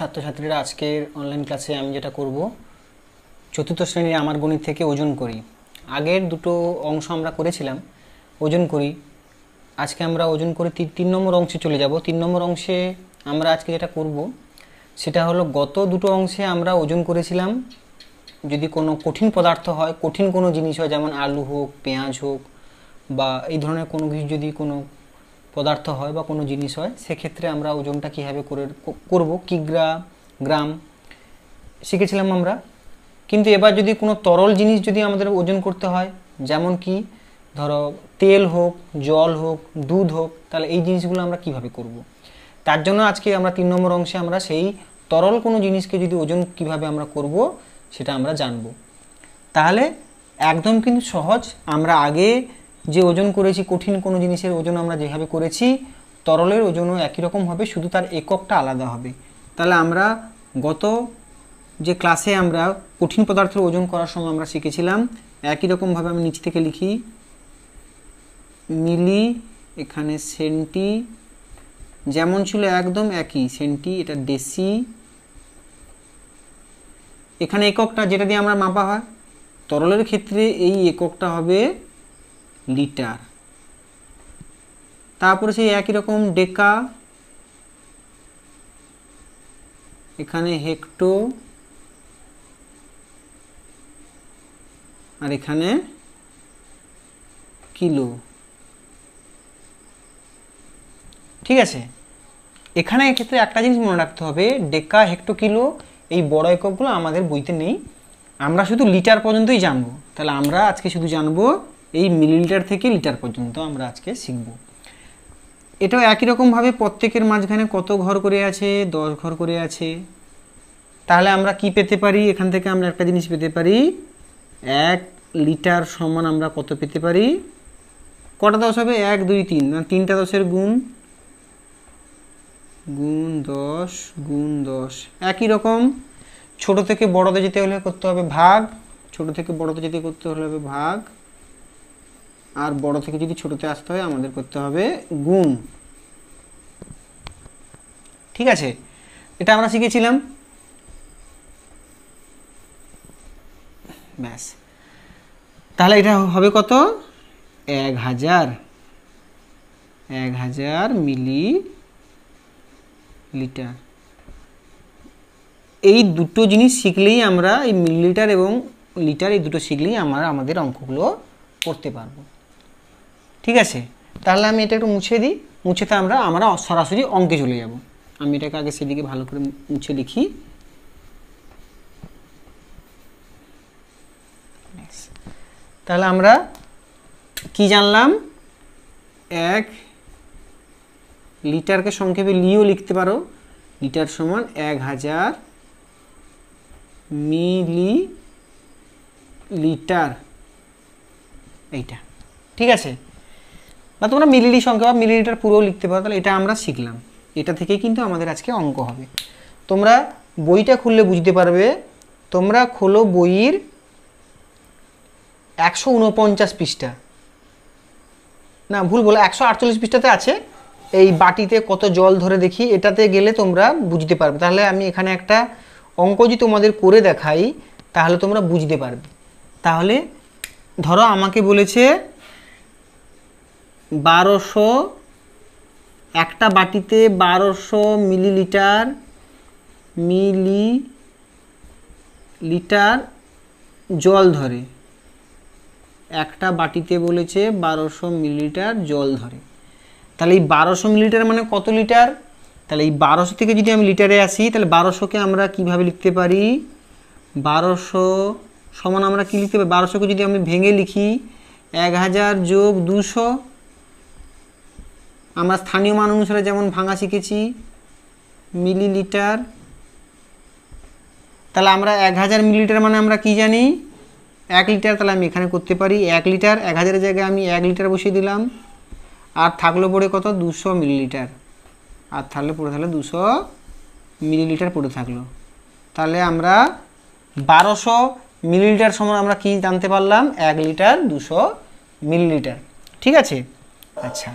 ছাত্রছাত্রীরা আজকের অনলাইন ক্লাসে আমি যেটা করব চতুর্থ শ্রেণীর আমার গণিত থেকে ওজন করি। আগের দুটো অংশ আমরা করেছিলাম ওজন করি। আজকে আমরা ওজন করে 3 নম্বর অংশে চলে যাব। 3 নম্বর অংশে আমরা আজকে যেটা করব সেটা হলো গত দুটো অংশে আমরা ওজন করেছিলাম যদি কোনো কঠিন পদার্থ হয়, কঠিন কোনো জিনিস হয়, যেমন আলু হোক, পেঁয়াজ হোক বা এই ধরনের কোনো কিছু যদি কোনো পদার্থ হয় বা কোনো জিনিস হয়, সেক্ষেত্রে আমরা ওজনটা কীভাবে করব, কিগ্রা, গ্রাম শিখেছিলাম আমরা। কিন্তু এবার যদি কোনো তরল জিনিস যদি আমাদের ওজন করতে হয়, যেমন কি ধরো তেল হোক, জল হোক, দুধ হোক, তাহলে এই জিনিসগুলো আমরা কিভাবে করব। তার জন্য আজকে আমরা 3 নম্বর অংশে আমরা সেই তরল কোনো জিনিসকে যদি ওজন কিভাবে আমরা করব সেটা আমরা জানব। তাহলে একদম কিন্তু সহজ। আমরা আগে যে ওজন করেছি কঠিন কোনো জিনিসের ওজন আমরা যেভাবে করেছি, তরলের ওজনও একই রকম হবে, শুধু তার এককটা আলাদা হবে। তাহলে আমরা গত যে ক্লাসে আমরা কঠিন পদার্থের ওজন করার সময় আমরা শিখেছিলাম একই রকমভাবে আমি নিচ থেকে লিখি মিলি, এখানে সেন্টি, যেমন ছিল একদম একই, সেন্টি, এটা ডেসি, এখানে এককটা যেটা দিয়ে আমরা মাপা হয় তরলের ক্ষেত্রে এই এককটা হবে লিটার। তারপরে সেই একই রকম ডেকা, এখানে হেক্টো, আর এখানে কিলো। ঠিক আছে, এখানে এক্ষেত্রে একটা জিনিস মনে রাখতে হবে, ডেকা, হেক্টো, কিলো এই বড় এককগুলো আমাদের বইতে নেই, আমরা শুধু লিটার পর্যন্তই জানবো। তাহলে আমরা আজকে শুধু জানবো এই মিলিলিটার থেকে লিটার পর্যন্ত আমরা আজকে শিখব। এটাও একই রকমভাবে প্রত্যেকের মাঝখানে কত ঘর করে আছে, 10 ঘর করে আছে। তাহলে আমরা কি পেতে পারি, এখান থেকে আমরা একটা জিনিস পেতে পারি, 1 লিটার সমান আমরা কত পেতে পারি, কটা 10 হবে, 1 2 3, না 3টা 10-এর গুণ, গুণ 10 গুণ 10। একই রকম ছোট থেকে বড়তে যেতে হলে করতে হবে ভাগ, ছোট থেকে বড়তে যেতে করতে হলে হবে ভাগ, আর বড় থেকে যদি ছোটতে আসতে হয় আমাদের করতে হবে গুণ। ঠিক আছে, এটা আমরা শিখেছিলাম। ব্যাস, তাহলে এটা হবে কত, 1000 মিলি লিটার। এই দুটো জিনিস শিখলেই আমরা এই মিলিলিটার এবং লিটার এই দুটো শিখলেই আমরা আমাদের অঙ্কগুলো করতে পারবো। ঠিক আছে, তাহলে আমি এটা একটু মুছে দিই, মুছেতে আমরা সরাসরি অঙ্কে চলে যাব। আমি এটাকে আগে সেদিকে ভালো করে মুছে লিখি। তাহলে আমরা কি জানলাম, 1 লিটারকে সংক্ষেপে লিও লিখতে পারো, লিটার সমান 1000 মিলি লিটার, এইটা। ঠিক আছে, বা তোমরা মিলিলি সংখ্যা বা মিলিলিটার পুরো লিখতে পারো। তাহলে এটা আমরা শিখলাম, এটা থেকেই কিন্তু আমাদের আজকে অঙ্ক হবে। তোমরা বইটা খুললে বুঝতে পারবে, তোমরা খোলো বইয়ের 149 পৃষ্ঠা, না ভুল বলে 148 পৃষ্ঠাতে আছে, এই বাটিতে কত জল ধরে দেখি, এটাতে গেলে তোমরা বুঝতে পারবে। তাহলে আমি এখানে একটা অঙ্ক যদি তোমাদের করে দেখাই তাহলে তোমরা বুঝতে পারবে। তাহলে ধরো আমাকে বলেছে 1200, একটা বাটিতে 1200 মিলিলিটার জল ধরে, একটা বাটিতে বলেছে 1200 মিলিলিটার জল ধরে। তাহলে এই 1200 মিলিলিটার মানে কত লিটার, তাহলে এই 1200 থেকে যদি আমি লিটারে আসি তাহলে 1200কে আমরা কিভাবে লিখতে পারি, 1200 সমান আমরা কি লিখতে পারি, 1200কে যদি আমি ভেঙে লিখি 1000 যোগ 200, আমরা স্থানীয় মান অনুসারে যেমন ভাঙা শিখেছি মিলিলিটার। তাহলে আমরা 1000 মিলিলিটার মানে আমরা কি জানি, 1 লিটার। তাহলে আমি এখানে করতে পারি 1 লিটার, 1000-এর জায়গায় আমি 1 লিটার বসিয়ে দিলাম, আর থাকলো পড়ে কত, 200 মিলিলিটার, আর তাহলে পড়ে থাকলো 200 মিলিলিটার পড়ে থাকলো। তাহলে আমরা 1200 মিলিলিটার সমান আমরা কি জানতে পারলাম, 1 লিটার 200 মিলিলিটার। ঠিক আছে, আচ্ছা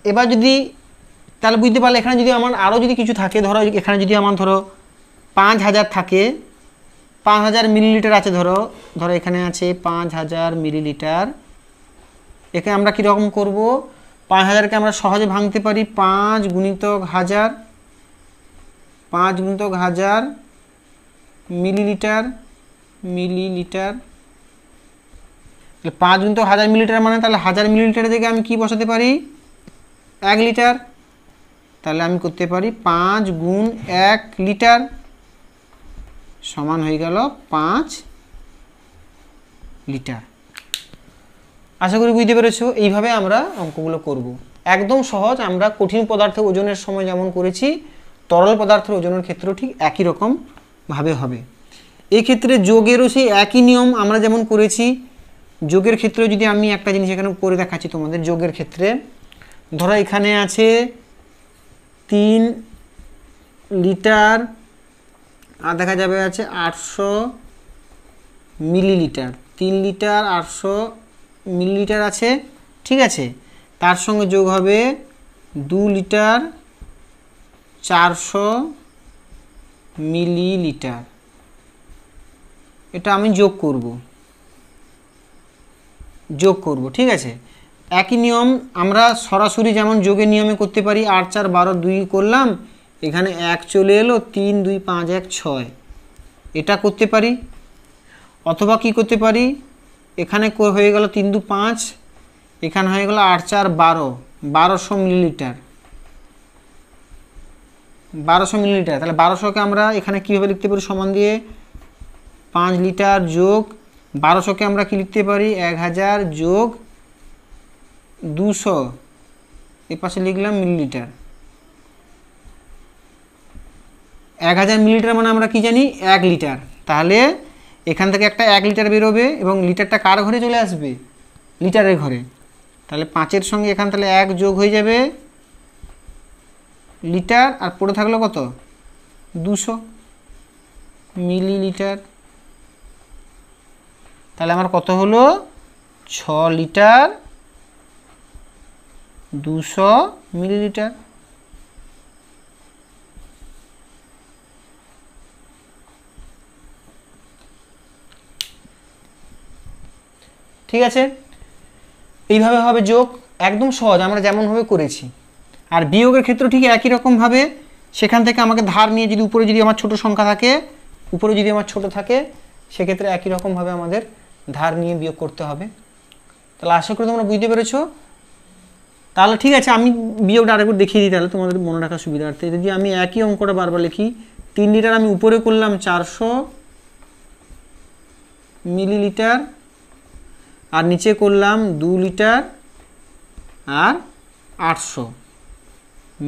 এবার যদি তাহলে বুঝতে পারলে এখানে যদি আমার আরও যদি কিছু থাকে, ধরো এখানে যদি আমার ধরো 5000 থাকে, 5000 মিলিলিটার আছে, ধরো এখানে আছে 5000 মিলিলিটার। এখানে আমরা কীরকম করব, 5000কে আমরা সহজে ভাঙতে পারি 5 গুণিতক 1000, 5 গুণিতক 1000 মিলিলিটার। 5 গুণিতক 1000 মিলিলিটার মানে তাহলে 1000 মিলিলিটারের জায়গায় আমি কি বসাতে পারি, 1 লিটার। তাহলে আমি করতে পারি 5 গুণ 1 লিটার সমান হয়ে গেল 5 লিটার। আশা করি বুঝতে পেরেছো। এইভাবে আমরা অঙ্কগুলো করব, একদম সহজ। আমরা কঠিন পদার্থের ওজনের সময় যেমন করেছি, তরল পদার্থের ওজনের ক্ষেত্রেও ঠিক একই রকম ভাবে হবে। এই ক্ষেত্রে যোগেরও সেই একই নিয়ম আমরা যেমন করেছি। যোগের ক্ষেত্রে যদি আমি একটা জিনিস এখানে করে দেখাচ্ছি তোমাদের, যোগের ক্ষেত্রে ধরো এখানে আছে 3 লিটার আর দেখা যাবে আছে 800 মিলিলিটার। 3 লিটার 800 মিলিলিটার আছে, ঠিক আছে। তার সঙ্গে যোগ হবে 2 লিটার 400 মিলিলিটার। এটা আমি যোগ করব, ঠিক আছে। একই নিয়ম আমরা সরাসরি যেমন যোগের নিয়মে করতে পারি, 8 4 12 2 করলাম, এখানে 1 চলে এলো, 3 2 5 1 6, এটা করতে পারি। অথবা কি করতে পারি, এখানে হয়ে গেল 3 2 5, এখানে হয়ে গেল 8 4 12, 1200 মিলিলিটার। 1200 মিলিলিটার, তাহলে 1200কে আমরা এখানে কীভাবে লিখতে পারি, সমান দিয়ে 5 লিটার যোগ 1200কে আমরা কি লিখতে পারি, 1000 যোগ 200, এ পাশে লিখলাম মিলিলিটার। 1000 মিলিলিটার মানে আমরা কি জানি, 1 লিটার। তাহলে এখান থেকে একটা 1 লিটার বেরোবে এবং লিটারটা কার ঘরে চলে আসবে, লিটারের ঘরে। তাহলে 5-এর সঙ্গে এখান তাহলে 1 যোগ হয়ে যাবে লিটার, আর পড়ে থাকলো কত, 200 মিলিলিটার। তাহলে আমার কত হলো, 6 লিটার 200 মিলিলিটার। ঠিক আছে, এইভাবে হবে যোগ, একদম সহজ, আমরা যেমনভাবে করেছি। আর বিয়োগের ক্ষেত্রে ঠিক একই রকমভাবে, সেখান থেকে আমাকে ধার নিয়ে যদি উপরে যদি আমার ছোট সংখ্যা থাকে, উপরে যদি আমার ছোট থাকে, সেক্ষেত্রে একই রকমভাবে আমাদের ধার নিয়ে বিয়োগ করতে হবে। তাহলে আশা করি তোমরা বুঝতে পেরেছো। তাহলে ঠিক আছে, আমি বিয়োগটা আরেকবার দেখিয়ে দিই, তাহলে তোমাদের মনে রাখার সুবিধার্থে। যদি আমি একই অঙ্কটা বারবার লিখি, 3 লিটার আমি উপরে করলাম 400 মিলিলিটার, আর নিচে করলাম 2 লিটার আর 800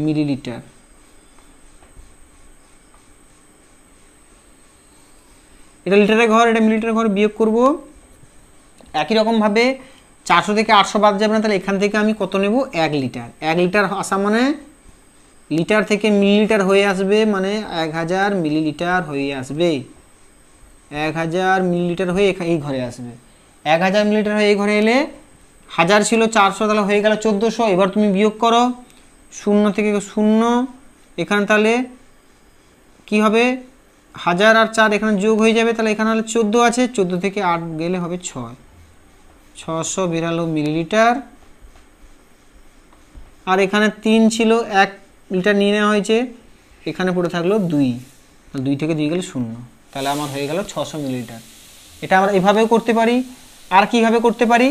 মিলিলিটার। এটা লিটারের ঘর, এটা মিলিলিটারের ঘর, বিয়োগ করব। একই রকমভাবে 400 থেকে 800 বাদ যাবে না, তাহলে এখান থেকে আমি কত নেব, 1 লিটার। 1 লিটার আসা মানে লিটার থেকে মিলিলিটার হয়ে আসবে, মানে 1000 মিলিলিটার হয়ে আসবে। 1000 মিলিলিটার হয়ে এই ঘরে আসবে। 1000 মিলিলিটার হয়ে এই ঘরে এলে, 1000 ছিল 400, তাহলে হয়ে গেল 1400। এবার তুমি বিয়োগ করো, 0 থেকে 0, এখানে তাহলে কি হবে, 1000 আর 4 এখানে যোগ হয়ে যাবে, তাহলে এখানে হলে 14 আছে, 14 থেকে 8 গেলে হবে 6, 692 মিলিলিটার। আর এখানে 3 ছিল, 1 লিটার নিয়ে নেওয়া হয়েছে, এখানে পড়ে থাকলো 2, 2 থেকে 2 গেলে 0, তাহলে আমার হয়ে গেল 600 মিলিলিটার। এটা আমরা এভাবেও করতে পারি। আর কিভাবে করতে পারি,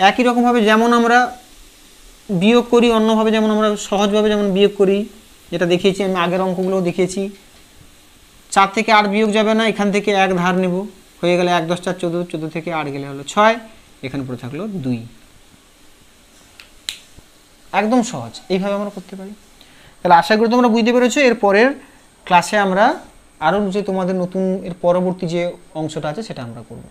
একই রকমভাবে যেমন আমরা বিয়োগ করি, অন্যভাবে যেমন আমরা সহজভাবে যেমন বিয়োগ করি, যেটা দেখিয়েছি আমি আগের অঙ্কগুলোও দেখিয়েছি। 4 থেকে 8 বিয়োগ যাবে না, এখান থেকে 1 ধার নেব, হয়ে গেলে 1 10 4 14, 14 থেকে 8 গেলে হলো 6, এখানে পড়ে থাকলো 2। একদম সহজ, এইভাবে আমরা করতে পারি। তাহলে আশা করি তোমরা বুঝতে পেরেছো। এর পরের ক্লাসে আমরা আরও যে তোমাদের নতুন এর পরবর্তী যে অংশটা আছে সেটা আমরা করব।